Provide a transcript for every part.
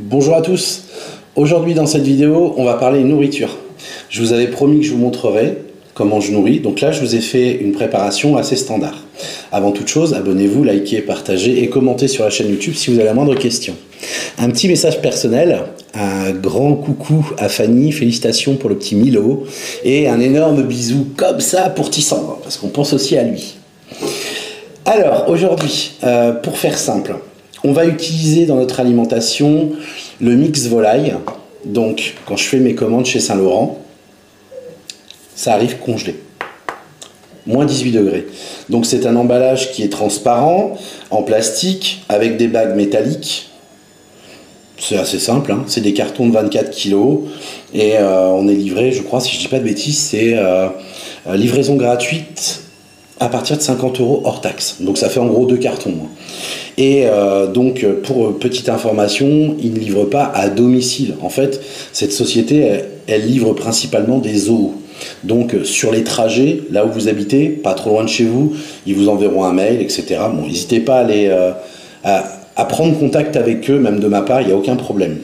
Bonjour à tous. Aujourd'hui dans cette vidéo, on va parler nourriture. Je vous avais promis que je vous montrerai comment je nourris. Donc là, je vous ai fait une préparation assez standard. Avant toute chose, abonnez-vous, likez, partagez et commentez sur la chaîne YouTube si vous avez la moindre question. Un petit message personnel, un grand coucou à Fanny, félicitations pour le petit Milo et un énorme bisou comme ça pour Tissandre, parce qu'on pense aussi à lui. Alors aujourd'hui, pour faire simple, on va utiliser dans notre alimentation le mix volaille. Donc quand je fais mes commandes chez Saint-Laurent, ça arrive congelé. Moins 18 degrés. Donc c'est un emballage qui est transparent, en plastique, avec des bagues métalliques. C'est assez simple, hein. C'est des cartons de 24 kg et on est livré, je crois, si je dis pas de bêtises, c'est livraison gratuite à partir de 50 € hors taxe. Donc ça fait en gros 2 cartons. Et donc pour petite information, ils ne livrent pas à domicile. En fait, cette société, elle livre principalement des zoos. Donc sur les trajets, là où vous habitez, pas trop loin de chez vous, ils vous enverront un mail, etc. Bon, n'hésitez pas à prendre contact avec eux, même de ma part, il n'y a aucun problème.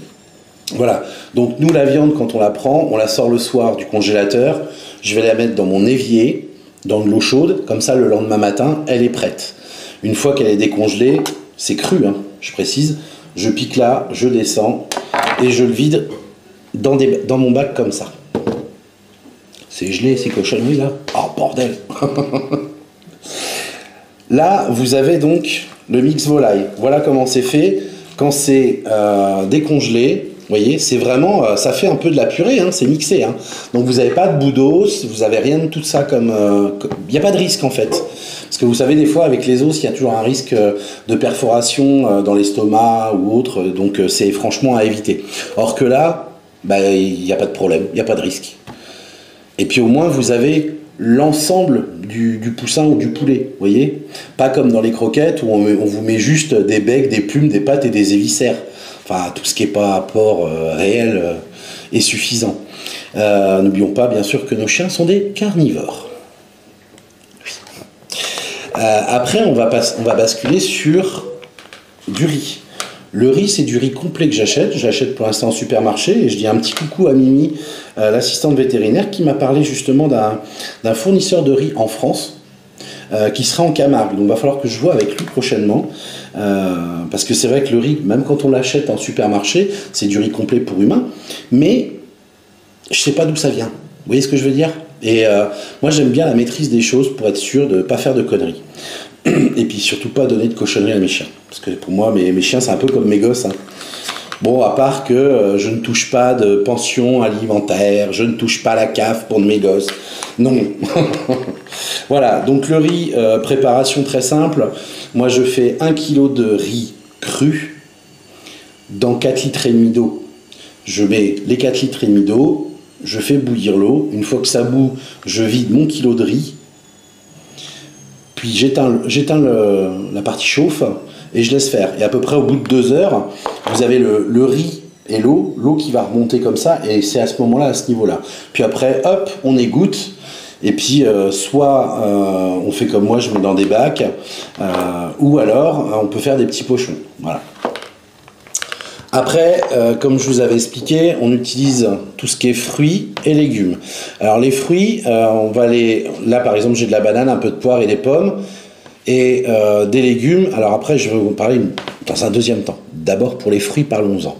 Voilà, donc nous la viande, quand on la prend, on la sort le soir du congélateur, je vais la mettre dans mon évier, dans de l'eau chaude, comme ça le lendemain matin, elle est prête. Une fois qu'elle est décongelée, c'est cru, hein, je précise, je pique là, je descends et je le vide dans mon bac comme ça. C'est gelé ces cochonneries là. Oh bordel. Là, vous avez donc le mix volaille. Voilà comment c'est fait. Quand c'est décongelé, vous voyez, c'est vraiment, ça fait un peu de la purée, hein, c'est mixé. Hein. Donc vous n'avez pas de bout d'os, vous n'avez rien de tout ça comme... Il n'y a pas de risque en fait. Parce que vous savez, des fois, avec les os, il y a toujours un risque de perforation dans l'estomac ou autre. Donc c'est franchement à éviter. Or que là, bah, il n'y a pas de problème, il n'y a pas de risque. Et puis au moins, vous avez l'ensemble du poussin ou du poulet, vous voyez. Pas comme dans les croquettes où on vous met juste des becs, des plumes, des pattes et des éviscères. Enfin, tout ce qui n'est pas apport réel est suffisant. N'oublions pas, bien sûr, que nos chiens sont des carnivores. Oui. Après, on va basculer sur du riz. Le riz, c'est du riz complet que j'achète. J'achète pour l'instant au supermarché et je dis un petit coucou à Mimi, l'assistante vétérinaire, qui m'a parlé justement d'un fournisseur de riz en France qui sera en Camargue. Donc il va falloir que je vois avec lui prochainement parce que c'est vrai que le riz, même quand on l'achète en supermarché, c'est du riz complet pour humains, mais je ne sais pas d'où ça vient. Vous voyez ce que je veux dire? Et moi, j'aime bien la maîtrise des choses pour être sûr de ne pas faire de conneries. Et puis surtout pas donner de cochonneries à mes chiens. Parce que pour moi, mes chiens, c'est un peu comme mes gosses. Hein. Bon, à part que je ne touche pas de pension alimentaire, je ne touche pas la CAF pour mes gosses. Non. Voilà, donc le riz, préparation très simple. Moi, je fais 1 kg de riz cru dans 4,5 litres d'eau. Je mets les 4,5 litres d'eau, je fais bouillir l'eau. Une fois que ça bout, je vide mon kilo de riz. Puis j'éteins la partie chauffe et je laisse faire. Et à peu près au bout de 2 heures, vous avez le riz et l'eau qui va remonter comme ça, et c'est à ce moment-là, à ce niveau-là. Puis après, hop, on égoutte, et puis soit on fait comme moi, je mets dans des bacs, ou alors on peut faire des petits pochons. Voilà. Après, comme je vous avais expliqué, on utilise tout ce qui est fruits et légumes. Alors les fruits, là par exemple j'ai de la banane, un peu de poire et des pommes, et des légumes. Alors après je vais vous parler dans un deuxième temps. D'abord pour les fruits, parlons-en.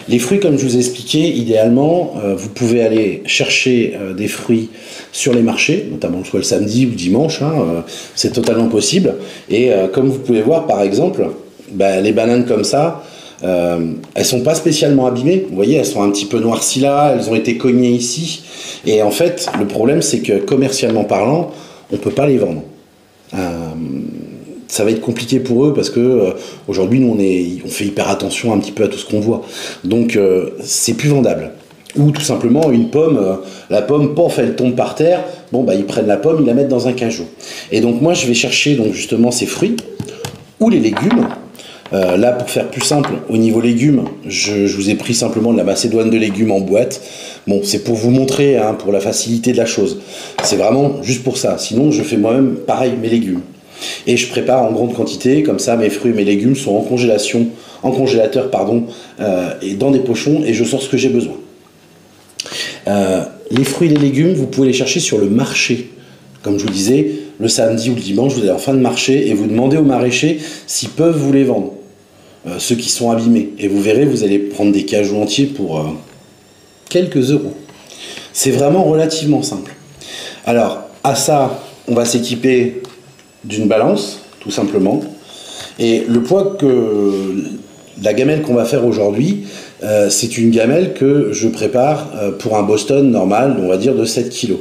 Les fruits, comme je vous ai expliqué, idéalement, vous pouvez aller chercher des fruits sur les marchés, notamment soit le samedi ou le dimanche, hein, c'est totalement possible. Et comme vous pouvez voir par exemple, les bananes comme ça, elles sont pas spécialement abîmées, vous voyez, elles sont un petit peu noircies là, elles ont été cognées ici, et en fait le problème c'est que commercialement parlant, on peut pas les vendre. Ça va être compliqué pour eux parce que aujourd'hui nous on fait hyper attention un petit peu à tout ce qu'on voit, donc c'est plus vendable. Ou tout simplement une pomme, la pomme, pof, elle tombe par terre, bon ils prennent la pomme, ils la mettent dans un cajot. Et donc moi je vais chercher donc justement ces fruits ou les légumes. Là, pour faire plus simple, au niveau légumes, je vous ai pris simplement de la macédoine de légumes en boîte. Bon, c'est pour vous montrer, hein, pour la facilité de la chose. C'est vraiment juste pour ça. Sinon, je fais moi-même pareil mes légumes. Et je prépare en grande quantité, comme ça mes fruits et mes légumes sont en congélateur, et dans des pochons, et je sors ce que j'ai besoin. Les fruits et les légumes, vous pouvez les chercher sur le marché. Comme je vous disais, le samedi ou le dimanche, vous allez en fin de marché et vous demandez aux maraîchers s'ils peuvent vous les vendre, ceux qui sont abîmés. Et vous verrez, vous allez prendre des cajoux entiers pour quelques euros. C'est vraiment relativement simple. Alors, à ça, on va s'équiper d'une balance, tout simplement. Et le poids la gamelle qu'on va faire aujourd'hui, c'est une gamelle que je prépare pour un Boston normal, on va dire de 7 kg.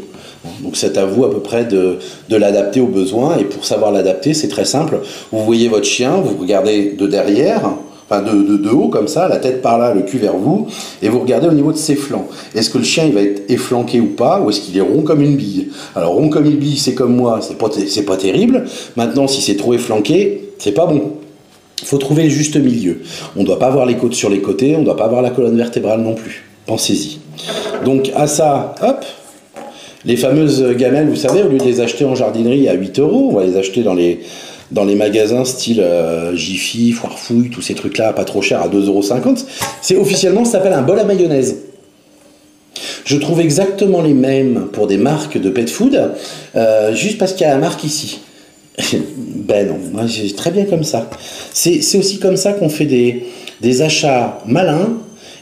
Donc c'est à vous à peu près de l'adapter aux besoins. Et pour savoir l'adapter, c'est très simple. Vous voyez votre chien, vous regardez de derrière, enfin de haut comme ça, la tête par là, le cul vers vous, et vous regardez au niveau de ses flancs. Est-ce que le chien il va être efflanqué ou pas, ou est-ce qu'il est rond comme une bille? Alors rond comme une bille, c'est comme moi, c'est pas terrible. Maintenant, si c'est trop efflanqué, c'est pas bon. Il faut trouver le juste milieu. On ne doit pas avoir les côtes sur les côtés, on ne doit pas avoir la colonne vertébrale non plus. Pensez-y. Donc à ça, hop, les fameuses gamelles, vous savez, au lieu de les acheter en jardinerie à 8 euros, on va les acheter dans les magasins style Jiffy, Foirefouille, tous ces trucs-là, pas trop cher, à 2,50 €. C'est officiellement, ça s'appelle un bol à mayonnaise. Je trouve exactement les mêmes pour des marques de pet food, juste parce qu'il y a la marque ici. Ben non, moi j'ai très bien comme ça. C'est aussi comme ça qu'on fait des achats malins.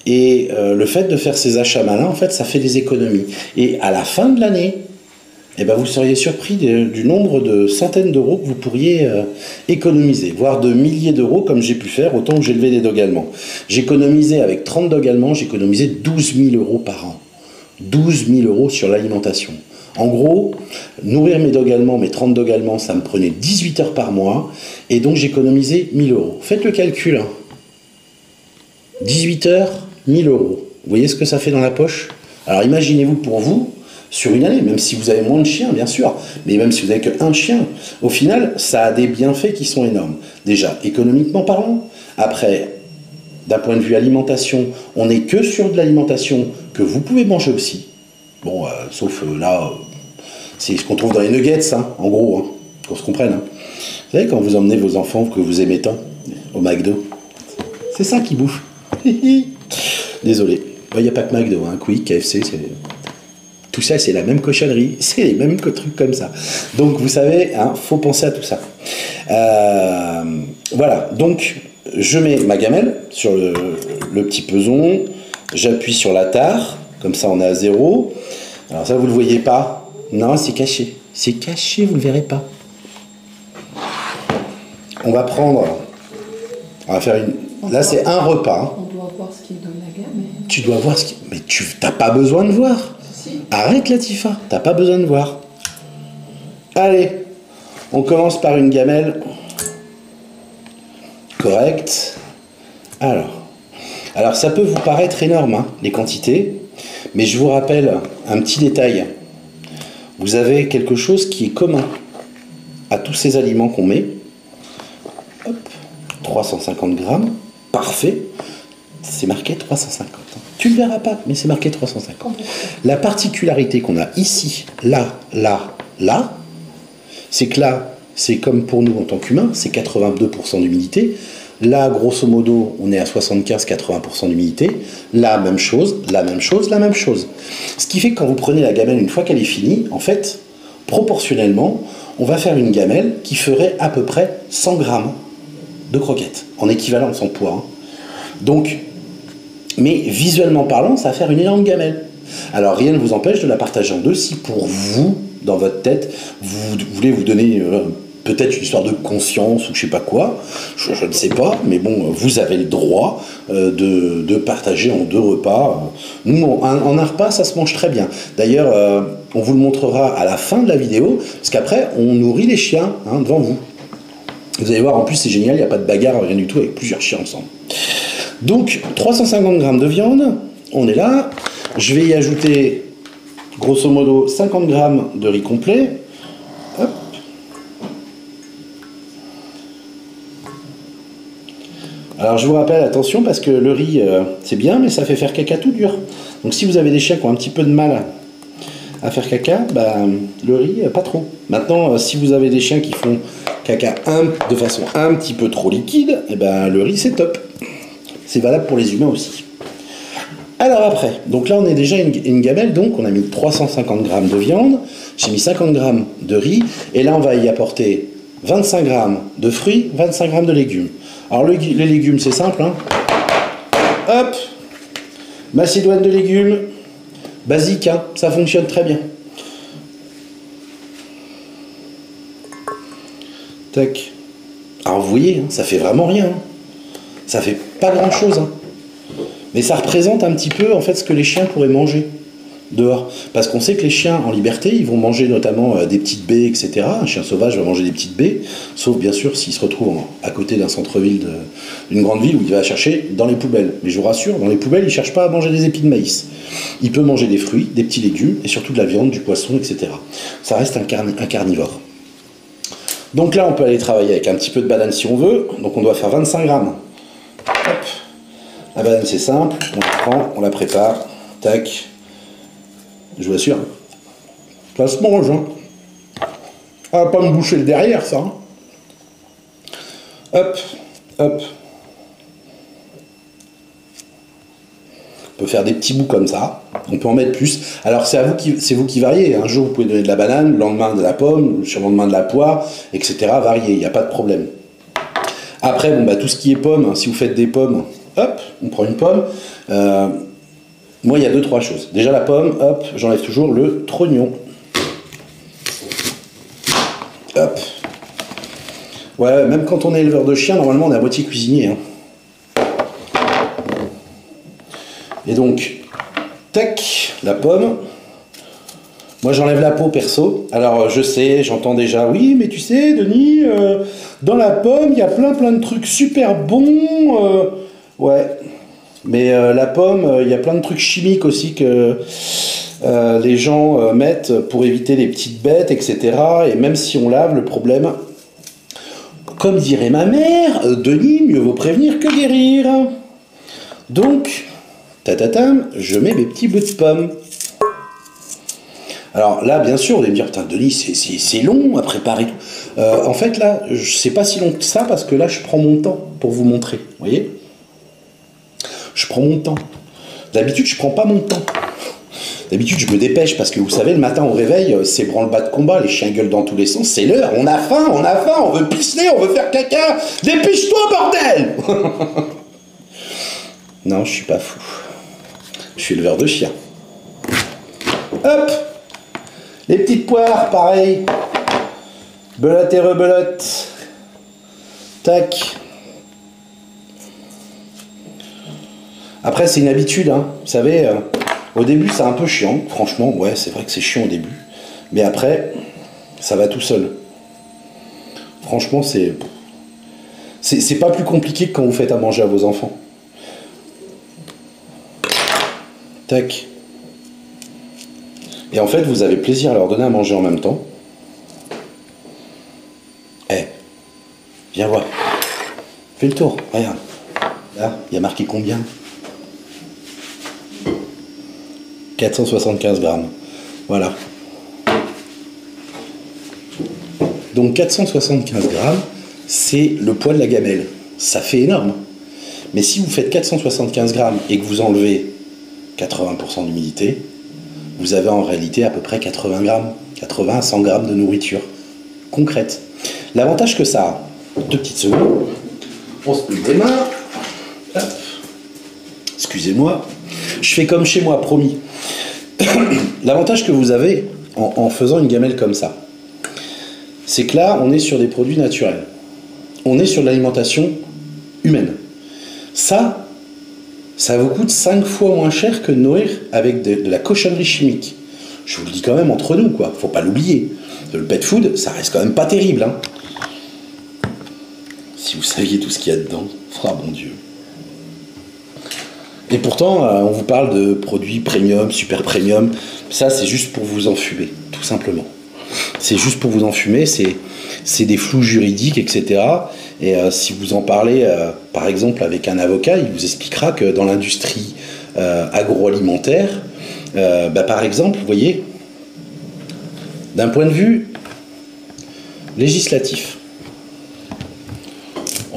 Et le fait de faire ces achats malins, en fait, ça fait des économies. Et à la fin de l'année, eh ben, vous seriez surpris du nombre de centaines d'euros que vous pourriez économiser, voire de milliers d'euros, comme j'ai pu faire, autant que j'ai élevé des dogs allemands. J'économisais, avec 30 dogs allemands, j'économisais 12 000 € par an. 12 000 € sur l'alimentation. En gros, nourrir mes dogs allemands, mes 30 dogs allemands, ça me prenait 18 heures par mois, et donc j'économisais 1 000 €. Faites le calcul, hein. 18 heures, 1 000 €. Vous voyez ce que ça fait dans la poche? Alors imaginez-vous pour vous, sur une année, même si vous avez moins de chiens, bien sûr, mais même si vous n'avez qu'un chien, au final, ça a des bienfaits qui sont énormes. Déjà, économiquement parlant. Après, d'un point de vue alimentation, on n'est que sur de l'alimentation que vous pouvez manger aussi. Bon, sauf là, c'est ce qu'on trouve dans les nuggets, hein, en gros, hein, qu'on se comprenne. Hein. Vous savez, quand vous emmenez vos enfants que vous aimez tant au McDo, c'est ça qu'ils bouffent. Désolé. Il n'y a pas que McDo, hein, Quick, KFC, tout ça, c'est la même cochonnerie, c'est les mêmes trucs comme ça. Donc, vous savez, hein, faut penser à tout ça. Voilà, donc, je mets ma gamelle sur le petit peson, j'appuie sur la tare, comme ça on est à 0. Alors ça, vous ne le voyez pas? Non, c'est caché. C'est caché, vous ne le verrez pas. On va va faire une... Là, c'est un repas. Hein. On doit voir ce qui est dans la gamelle. Tu dois voir ce qui... Mais tu n'as pas besoin de voir. Si. Arrête, Latifa, t'as pas besoin de voir. Allez, on commence par une gamelle correcte. Alors ça peut vous paraître énorme, hein, les quantités, mais je vous rappelle un petit détail. Vous avez quelque chose qui est commun à tous ces aliments qu'on met. Hop, 350 grammes, parfait. C'est marqué 350. Tu ne le verras pas, mais c'est marqué 350. La particularité qu'on a ici, là, c'est que là, c'est comme pour nous en tant qu'humains, c'est 82% d'humidité. Là, grosso modo, on est à 75-80% d'humidité. Là, même chose, la même chose, la même chose. Ce qui fait que quand vous prenez la gamelle, une fois qu'elle est finie, en fait, proportionnellement, on va faire une gamelle qui ferait à peu près 100 grammes de croquettes, en équivalent de son poids. Hein. Donc, mais visuellement parlant, ça va faire une énorme gamelle. Alors, rien ne vous empêche de la partager en deux si pour vous, dans votre tête, vous voulez vous donner... peut-être une histoire de conscience ou je sais pas quoi, je ne sais pas, mais bon, vous avez le droit de partager en 2 repas. Nous, en un repas, ça se mange très bien. D'ailleurs, on vous le montrera à la fin de la vidéo, parce qu'après, on nourrit les chiens hein, devant vous. Vous allez voir, en plus, c'est génial, il n'y a pas de bagarre, rien du tout, avec plusieurs chiens ensemble. Donc, 350 grammes de viande, on est là. Je vais y ajouter, grosso modo, 50 grammes de riz complet. Hop. Alors je vous rappelle, attention, parce que le riz, c'est bien, mais ça fait faire caca tout dur. Donc si vous avez des chiens qui ont un petit peu de mal à faire caca, bah, le riz, pas trop. Maintenant, si vous avez des chiens qui font caca de façon un petit peu trop liquide, et ben le riz c'est top. C'est valable pour les humains aussi. Alors après, donc là on est déjà une gamelle, donc on a mis 350 grammes de viande, j'ai mis 50 grammes de riz, et là on va y apporter 25 grammes de fruits, 25 grammes de légumes. Alors les légumes c'est simple, hein. Hop, macédoine de légumes, basique, hein, ça fonctionne très bien. Tac. Alors vous voyez, hein, ça fait vraiment rien, hein. Ça fait pas grand chose, hein. Mais ça représente un petit peu en fait ce que les chiens pourraient manger dehors. Parce qu'on sait que les chiens en liberté, ils vont manger notamment des petites baies, etc. Un chien sauvage va manger des petites baies, sauf bien sûr s'il se retrouve à côté d'un centre-ville, d'une grande ville où il va chercher dans les poubelles. Mais je vous rassure, dans les poubelles, il ne cherche pas à manger des épis de maïs. Il peut manger des fruits, des petits légumes, et surtout de la viande, du poisson, etc. Ça reste un carnivore. Donc là, on peut aller travailler avec un petit peu de banane si on veut. Donc on doit faire 25 grammes. Hop. La banane c'est simple, on la prend, on la prépare, tac, je vous assure, ça se mange, hein. Ça va pas me boucher le derrière ça, hein. Hop, hop. On peut faire des petits bouts comme ça, on peut en mettre plus. Alors c'est vous qui variez, un jour vous pouvez donner de la banane, le lendemain de la pomme, le surlendemain de la poire, etc. Varier, il n'y a pas de problème. Après, bon, bah, tout ce qui est pommes, si vous faites des pommes, hop, on prend une pomme. Moi, il y a 2-3 choses. Déjà, la pomme, hop, j'enlève toujours le trognon. Hop. Ouais, même quand on est éleveur de chiens, normalement, on est à moitié cuisinier, hein. Et donc, tac, la pomme. Moi, j'enlève la peau, perso. Alors, je sais, j'entends déjà, oui, mais tu sais, Denis, dans la pomme, il y a plein de trucs super bons. Ouais, mais la pomme, il y a plein de trucs chimiques aussi que les gens mettent pour éviter les petites bêtes, etc. Et même si on lave, le problème, comme dirait ma mère, Denis, mieux vaut prévenir que guérir. Donc, tatatam, je mets mes petits bouts de pomme. Alors là, bien sûr, vous allez me dire, putain, Denis, c'est long à préparer tout. En fait, là, c'est pas si long que ça, parce que là, je prends mon temps pour vous montrer. Vous voyez ? Je prends mon temps. D'habitude, je prends pas mon temps. D'habitude, je me dépêche, parce que vous savez, le matin au réveil, c'est branle-bas de combat, les chiens gueulent dans tous les sens, c'est l'heure, on a faim, on veut pisser, on veut faire caca. Dépêche-toi, bordel. Non, je suis pas fou. Je suis éleveur de chiens. Hop. Les petites poires, pareil. Belote et rebelote. Tac. Après, c'est une habitude, hein. Vous savez, au début, c'est un peu chiant. Franchement, ouais, c'est vrai que c'est chiant au début. Mais après, ça va tout seul. Franchement, c'est pas plus compliqué que quand vous faites à manger à vos enfants. Tac. Et en fait, vous avez plaisir à leur donner à manger en même temps. Eh, viens voir. Fais le tour, regarde. Là, il y a marqué combien ? 475 grammes. Voilà. Donc 475 grammes, c'est le poids de la gamelle. Ça fait énorme. Mais si vous faites 475 grammes et que vous enlevez 80% d'humidité, vous avez en réalité à peu près 80 grammes, 80 à 100 grammes de nourriture concrète. L'avantage que ça a, 2 petites secondes, on se plie les mains, hop. Excusez-moi, je fais comme chez moi, promis. L'avantage que vous avez en faisant une gamelle comme ça, c'est que là, on est sur des produits naturels. On est sur de l'alimentation humaine. Ça vous coûte 5 fois moins cher que de nourrir avec de la cochonnerie chimique. Je vous le dis quand même entre nous, quoi. Faut pas l'oublier. Le pet food, ça reste quand même pas terrible, hein. Si vous saviez tout ce qu'il y a dedans, oh mon Dieu. Et pourtant, on vous parle de produits premium, super premium. Ça, c'est juste pour vous enfumer, tout simplement. C'est juste pour vous enfumer, c'est des flous juridiques, etc. Et si vous en parlez, par exemple, avec un avocat, il vous expliquera que dans l'industrie agroalimentaire, par exemple, vous voyez, d'un point de vue législatif,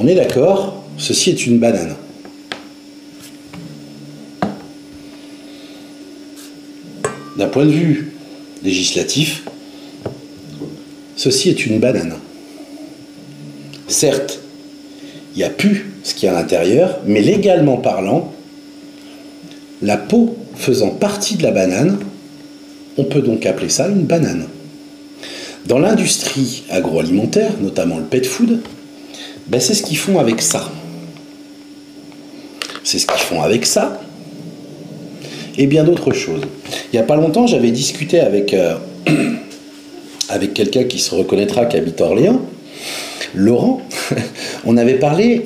On est d'accord, ceci est une banane. D'un point de vue législatif, ceci est une banane. Certes, il n'y a plus ce qu'il y a à l'intérieur, mais légalement parlant, la peau faisant partie de la banane, on peut donc appeler ça une banane. Dans l'industrie agroalimentaire, notamment le pet food, ben c'est ce qu'ils font avec ça. C'est ce qu'ils font avec ça et bien d'autres choses. Il n'y a pas longtemps, j'avais discuté avec quelqu'un qui se reconnaîtra, qui habite Orléans, Laurent. On avait parlé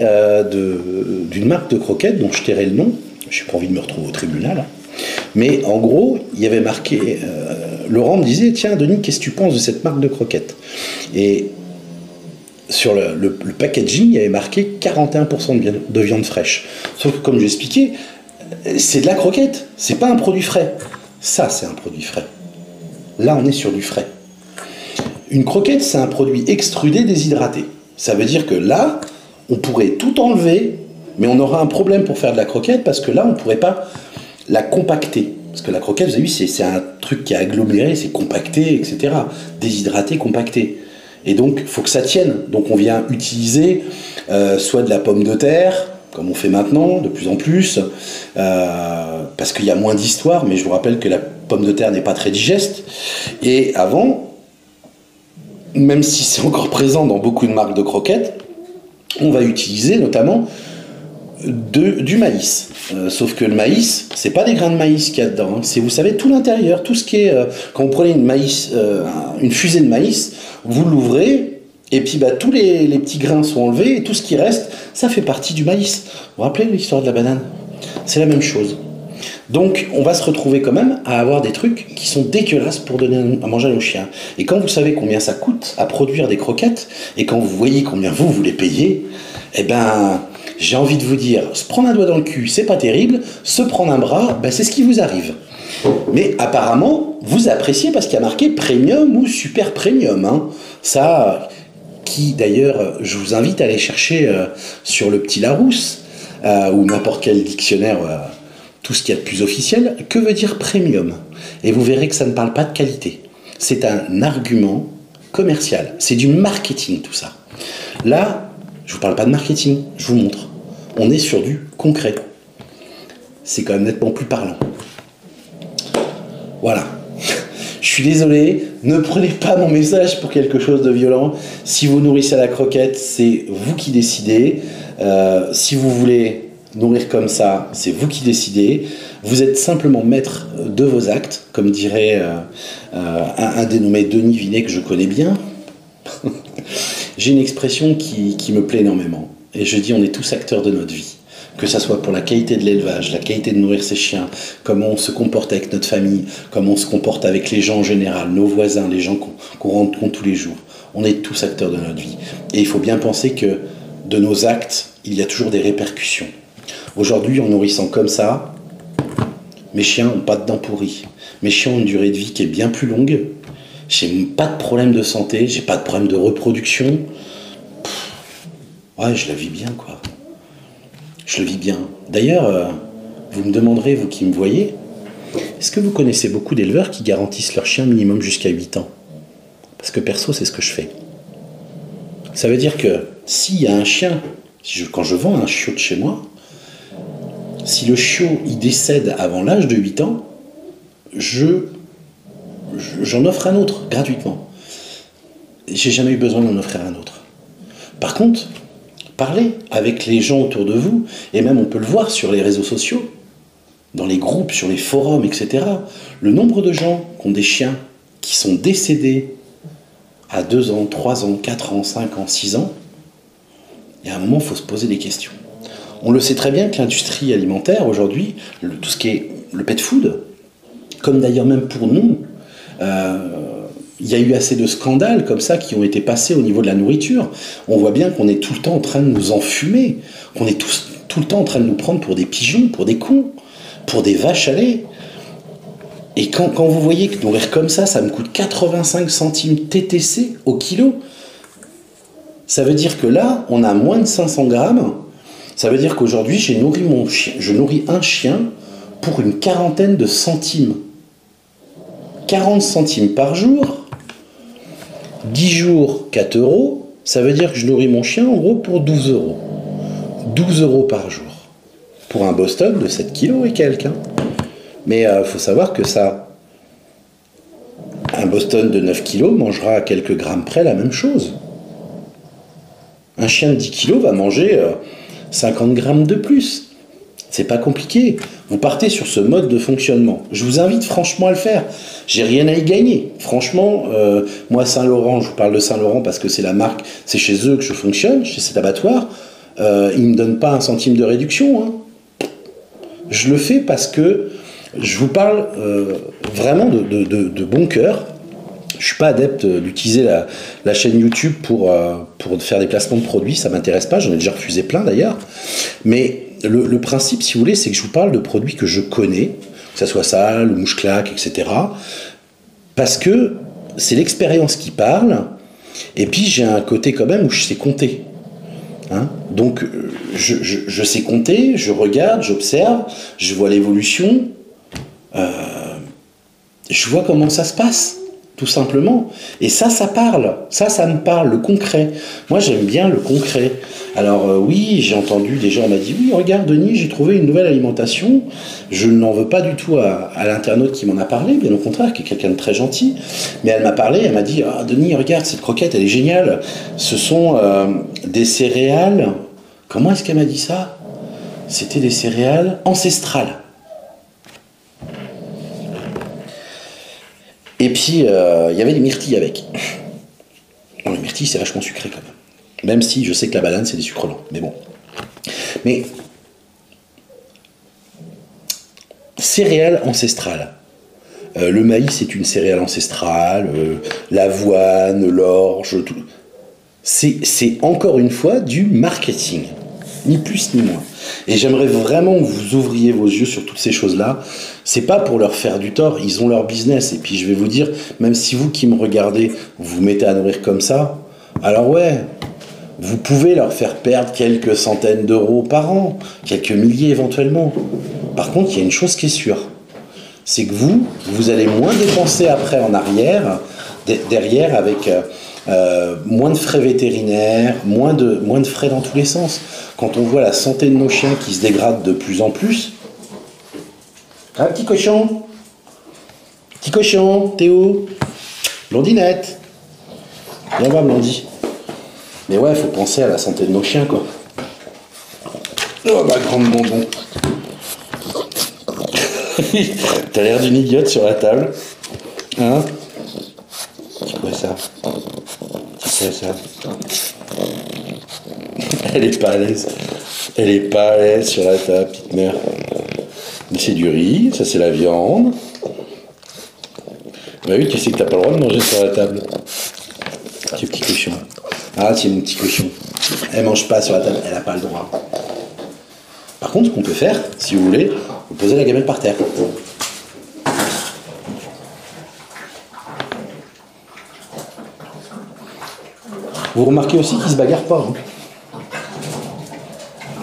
d'une marque de croquettes dont je tairai le nom. Je n'ai pas envie de me retrouver au tribunal. Hein. Mais en gros, il y avait marqué... Laurent me disait, tiens Denis, qu'est-ce que tu penses de cette marque de croquettes? Et sur le packaging, il y avait marqué 41% de viande fraîche. Sauf que comme j'expliquais, c'est de la croquette, c'est pas un produit frais. Ça, c'est un produit frais. Là, on est sur du frais. Une croquette, c'est un produit extrudé déshydraté. Ça veut dire que là, on pourrait tout enlever, mais on aura un problème pour faire de la croquette parce que là, on ne pourrait pas la compacter. Parce que la croquette, vous avez vu, c'est un truc qui est aggloméré, c'est compacté, etc. Déshydraté, compacté. Et donc, il faut que ça tienne. Donc, on vient utiliser soit de la pomme de terre, comme on fait maintenant, de plus en plus, parce qu'il y a moins d'histoire, mais je vous rappelle que la pomme de terre n'est pas très digeste. Et avant, même si c'est encore présent dans beaucoup de marques de croquettes, on va utiliser notamment du maïs. Sauf que le maïs, c'est pas des grains de maïs qu'il y a dedans, hein. C'est, vous savez, tout l'intérieur, tout ce qui est... quand vous prenez une fusée de maïs, vous l'ouvrez, et puis tous les petits grains sont enlevés, et tout ce qui reste, ça fait partie du maïs. Vous vous rappelez l'histoire de la banane? C'est la même chose. Donc, on va se retrouver quand même à avoir des trucs qui sont dégueulasses pour donner à manger à nos chiens. Et quand vous savez combien ça coûte à produire des croquettes, et quand vous voyez combien vous les payez, eh ben, j'ai envie de vous dire, se prendre un doigt dans le cul, c'est pas terrible, se prendre un bras, c'est ce qui vous arrive. Mais apparemment, vous appréciez parce qu'il y a marqué premium ou super premium. Hein. Ça, qui d'ailleurs, je vous invite à aller chercher sur le petit Larousse, ou n'importe quel dictionnaire... tout ce qu'il y a de plus officiel, que veut dire premium? Et vous verrez que ça ne parle pas de qualité. C'est un argument commercial. C'est du marketing, tout ça. Là, je ne vous parle pas de marketing, je vous montre. On est sur du concret. C'est quand même nettement plus parlant. Voilà. Je suis désolé, ne prenez pas mon message pour quelque chose de violent. Si vous nourrissez à la croquette, c'est vous qui décidez. Si vous voulez... nourrir comme ça, c'est vous qui décidez. Vous êtes simplement maître de vos actes, comme dirait un dénommé Denis Vinet que je connais bien. J'ai une expression qui me plaît énormément. Et je dis, on est tous acteurs de notre vie. Que ça soit pour la qualité de l'élevage, la qualité de nourrir ses chiens, comment on se comporte avec notre famille, comment on se comporte avec les gens en général, nos voisins, les gens qu'on rencontre tous les jours. On est tous acteurs de notre vie. Et il faut bien penser que de nos actes, il y a toujours des répercussions. Aujourd'hui, en nourrissant comme ça, mes chiens n'ont pas de dents pourries. Mes chiens ont une durée de vie qui est bien plus longue. J'ai pas de problème de santé, j'ai pas de problème de reproduction. Ouais, je la vis bien, quoi. Je le vis bien. D'ailleurs, vous me demanderez, vous qui me voyez, est-ce que vous connaissez beaucoup d'éleveurs qui garantissent leurs chiens minimum jusqu'à 8 ans? Parce que perso, c'est ce que je fais. Ça veut dire que s'il y a un chien, quand je vends un chiot de chez moi, si le chiot il décède avant l'âge de 8 ans, j'en offre un autre gratuitement. J'ai jamais eu besoin d'en offrir un autre. Par contre, parlez avec les gens autour de vous, et même on peut le voir sur les réseaux sociaux, dans les groupes, sur les forums, etc. Le nombre de gens qui ont des chiens qui sont décédés à 2 ans, 3 ans, 4 ans, 5 ans, 6 ans, il y a un moment, il faut se poser des questions. On le sait très bien que l'industrie alimentaire, aujourd'hui, tout ce qui est le pet food, comme d'ailleurs même pour nous, il y a eu assez de scandales comme ça qui ont été passés au niveau de la nourriture. On voit bien qu'on est tout le temps en train de nous enfumer, qu'on est tout le temps en train de nous prendre pour des pigeons, pour des cons, pour des vaches à lait. Et quand vous voyez que nourrir comme ça me coûte 85 centimes TTC au kilo, Ça veut dire que là, on a moins de 500 grammes. Ça veut dire qu'aujourd'hui, je nourris un chien pour une quarantaine de centimes. 40 centimes par jour, 10 jours, 4 euros. Ça veut dire que je nourris mon chien en gros pour 12 euros. 12 euros par jour. Pour un Boston de 7 kilos et quelques. Hein. Mais faut savoir que ça, un Boston de 9 kilos mangera à quelques grammes près la même chose. Un chien de 10 kilos va manger 50 grammes de plus. C'est pas compliqué. Vous partez sur ce mode de fonctionnement. Je vous invite franchement à le faire. J'ai rien à y gagner. Franchement, moi Saint-Laurent, je vous parle de Saint-Laurent parce que c'est la marque, c'est chez eux que je fonctionne, chez cet abattoir. Ils ne me donnent pas un centime de réduction. Hein. Je le fais parce que je vous parle vraiment de bon cœur. Je suis pas adepte d'utiliser la chaîne YouTube pour faire des placements de produits, ça m'intéresse pas, j'en ai déjà refusé plein d'ailleurs. Mais le principe, si vous voulez, c'est que je vous parle de produits que je connais, que ça soit ça, le mouche-claque, etc. Parce que c'est l'expérience qui parle, et puis j'ai un côté quand même où je sais compter. Hein, donc je sais compter, je regarde, j'observe, je vois l'évolution, je vois comment ça se passe. Tout simplement. Et ça parle. Ça me parle, le concret. Moi, j'aime bien le concret. Alors, oui, j'ai entendu des gens, on m'a dit, oui, regarde, Denis, j'ai trouvé une nouvelle alimentation. Je n'en veux pas du tout à l'internaute qui m'en a parlé, bien au contraire, qui est quelqu'un de très gentil. Mais elle m'a parlé, elle m'a dit, ah, Denis, regarde, cette croquette, elle est géniale. Ce sont des céréales. Comment est-ce qu'elle m'a dit ça? C'était des céréales ancestrales. Et puis, il y avait des myrtilles avec. Bon, les myrtilles, c'est vachement sucré quand même. Même si je sais que la banane, c'est des sucres lents. Mais bon. Mais, céréales ancestrales. Le maïs est une céréale ancestrale. L'avoine, l'orge, tout. C'est encore une fois du marketing. Ni plus ni moins. Et j'aimerais vraiment que vous ouvriez vos yeux sur toutes ces choses-là. C'est pas pour leur faire du tort, ils ont leur business. Et puis je vais vous dire, même si vous qui me regardez, vous vous mettez à nourrir comme ça, alors ouais, vous pouvez leur faire perdre quelques centaines d'euros par an, quelques milliers éventuellement. Par contre, il y a une chose qui est sûre, c'est que vous allez moins dépenser après en arrière, derrière avec moins de frais vétérinaires, moins de frais dans tous les sens. Quand on voit la santé de nos chiens qui se dégrade de plus en plus, ah, petit cochon, Théo, Blondinette, viens voir Blondie. Mais ouais, faut penser à la santé de nos chiens, quoi. Oh, ma grande bonbon. T'as l'air d'une idiote sur la table. Hein? C'est quoi ça? C'est quoi ça? Elle est pas à l'aise. Elle est pas à l'aise sur la table, petite mère. Mais c'est du riz, ça c'est la viande. Bah oui, tu sais que t'as pas le droit de manger sur la table. Tu petit cochon. Ah, tu es mon petit cochon. Elle mange pas sur la table, elle a pas le droit. Par contre, ce qu'on peut faire, si vous voulez, vous posez la gamelle par terre. Vous remarquez aussi qu'ils se bagarrent pas. Hein.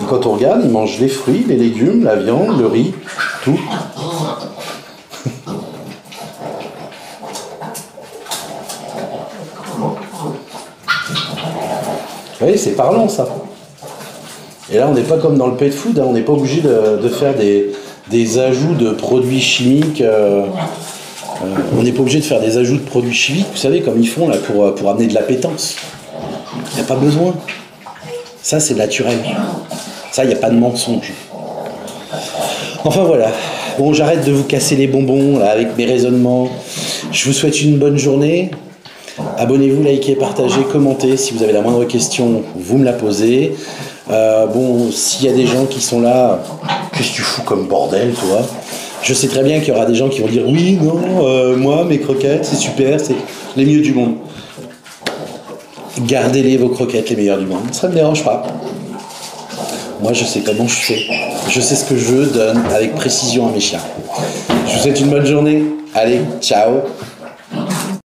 Quand on regarde, ils mangent les fruits, les légumes, la viande, le riz, tout. Vous voyez, c'est parlant ça. Et là, on n'est pas comme dans le pet food, hein, on n'est pas obligé de faire des ajouts de produits chimiques. On n'est pas obligé de faire des ajouts de produits chimiques, vous savez, comme ils font là pour amener de l'appétence. Il n'y a pas besoin. Ça, c'est naturel. Ça, il n'y a pas de mensonge. Enfin, voilà. Bon, j'arrête de vous casser les bonbons là, avec mes raisonnements. Je vous souhaite une bonne journée. Abonnez-vous, likez, partagez, commentez. Si vous avez la moindre question, vous me la posez. Bon, s'il y a des gens qui sont là, qu'est-ce que tu fous comme bordel, toi? Je sais très bien qu'il y aura des gens qui vont dire oui, non, moi, mes croquettes, c'est super, c'est les mieux du monde. Gardez-les, vos croquettes, les meilleures du monde. Ça ne me dérange pas. Moi, je sais comment je fais. Je sais ce que je donne avec précision à mes chiens. Je vous souhaite une bonne journée. Allez, ciao.